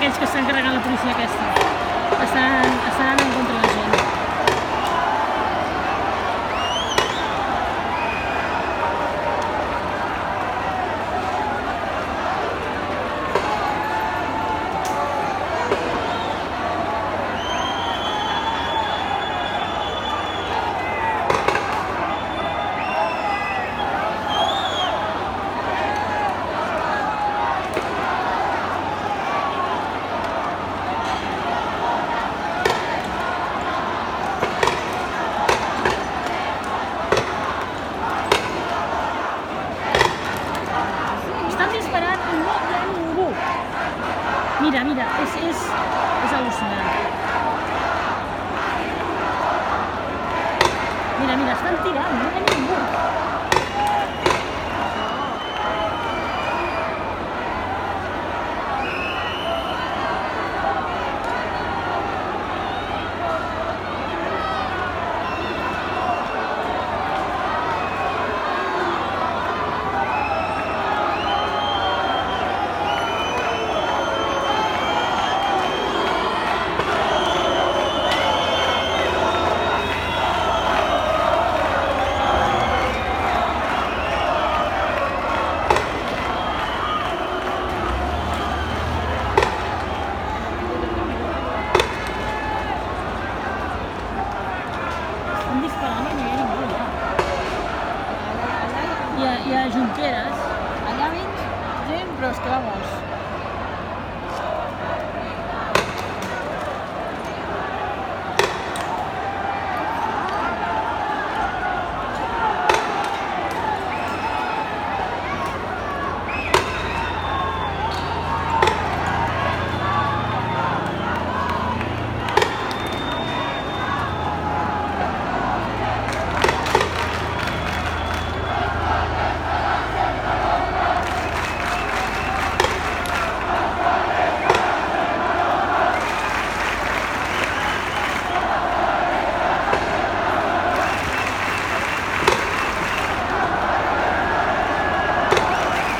aquells que estan carregant la policia aquesta. Estan anant en contra de la gent. Mira, és al·lucinant. Mira, estan tirant, no hi ha ningú. Estan disparant i no hi ha ningú allà. Hi ha Junqueras. Allà veig gent, però és que vamos.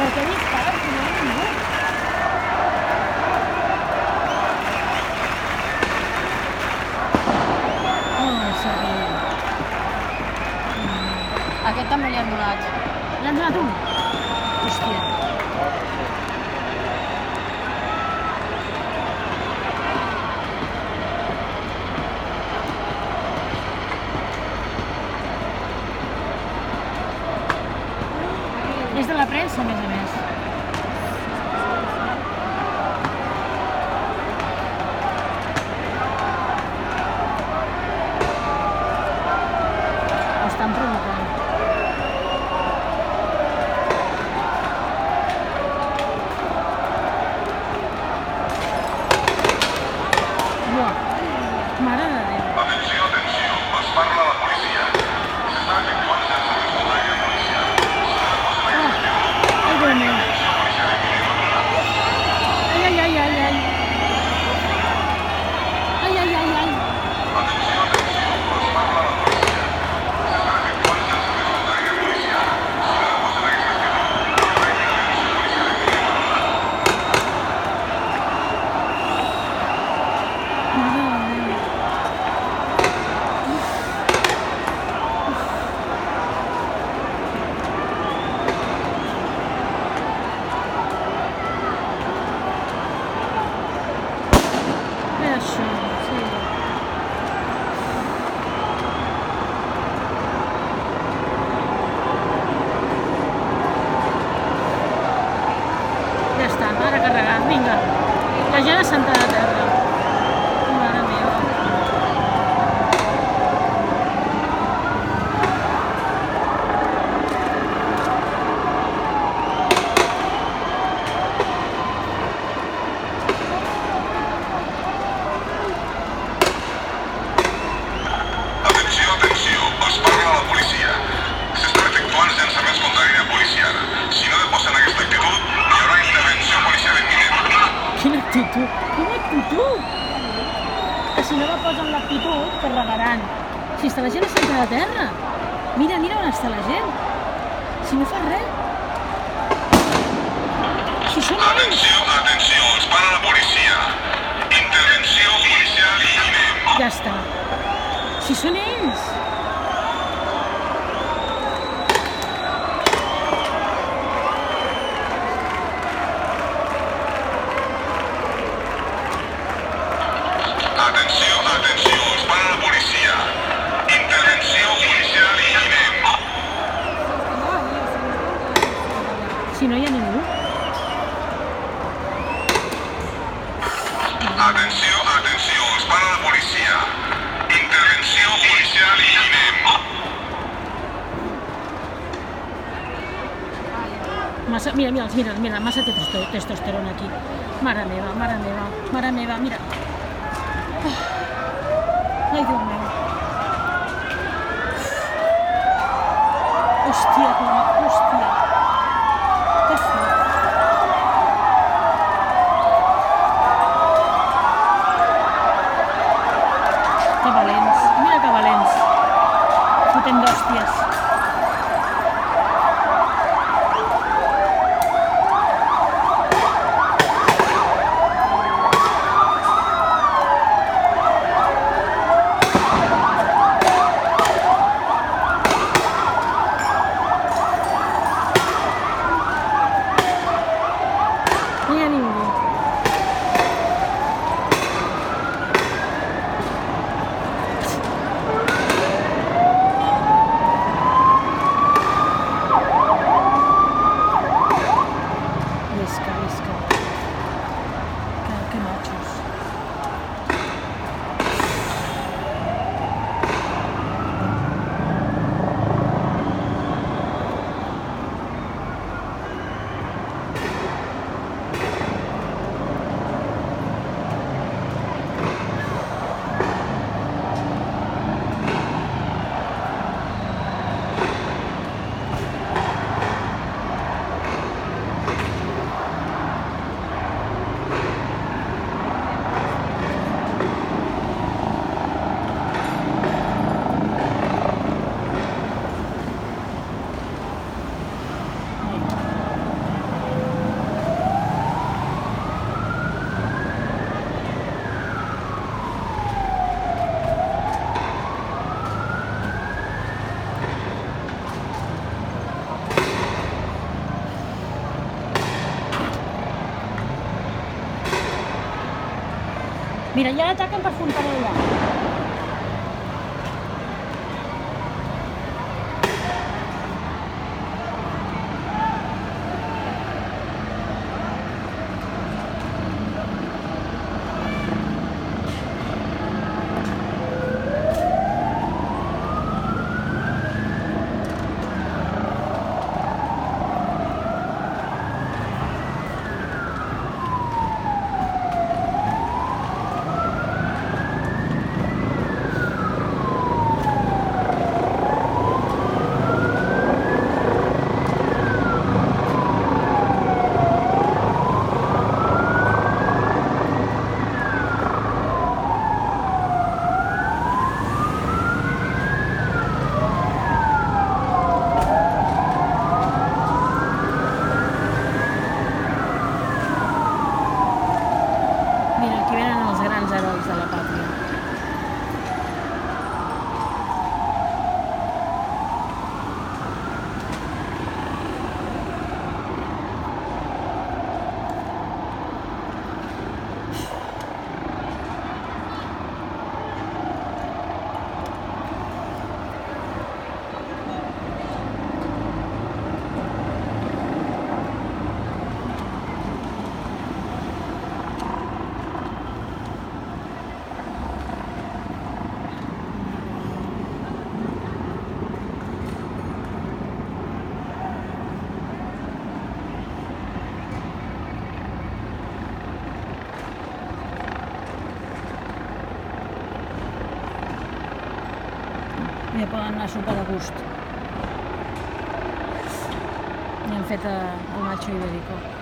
Perquè disparen si no hi ha ningú. Oh, Sergi. Aquest també li han donat. L'han donat un? Hòstia. És de la premsa, a més a més. Ho estan provocant. Uah, mare de Déu. Atenció, atenció, els parla la policia. S'està efectuant llançaments de l'aire policial. Ai, Déu meu. Ai. Ai. Atenció, atenció, els parla la policia. S'està efectuant llançaments de l'aire policial. Si no deposen aquesta actitud, hi haurà intervenció policial immediata. Mare de Déu. Què és això? Sí. Ja està, ara carregar. Vinga. La gent assentada a terra. Mare meva. Atenció, atenció, els parla la policia. S'estan efectuant llançaments contra l'aire policial. Si no deposen aquesta actitud, hi haurà intervenció policial imminent. Quina actitud! Quina actitud! Que si no la posen l'actitud, carregaran. Si està la gent assentada a terra. Mira on està la gent. Si no fa res. Si són ells. Atenció, atenció, els parla la policia. Si són ells! Atenció, atenció, us para la policia. Intervenció policial imminent. Si no hi ha ningú. Atenció, atenció, us para la policia. Intervenció policial imminent. Massa, mira, massa testosterona aquí. Mare meva, mira. Ai, Déu meu. Hòstia, que fort. Que valents, mira que valents. Fotent d'hòsties. No hi ha ningú. Visca. Que machos. Mira, ja l'ataquen per Fontanella. Ja poden anar a sopar de gust. I han fet el macho ibérico.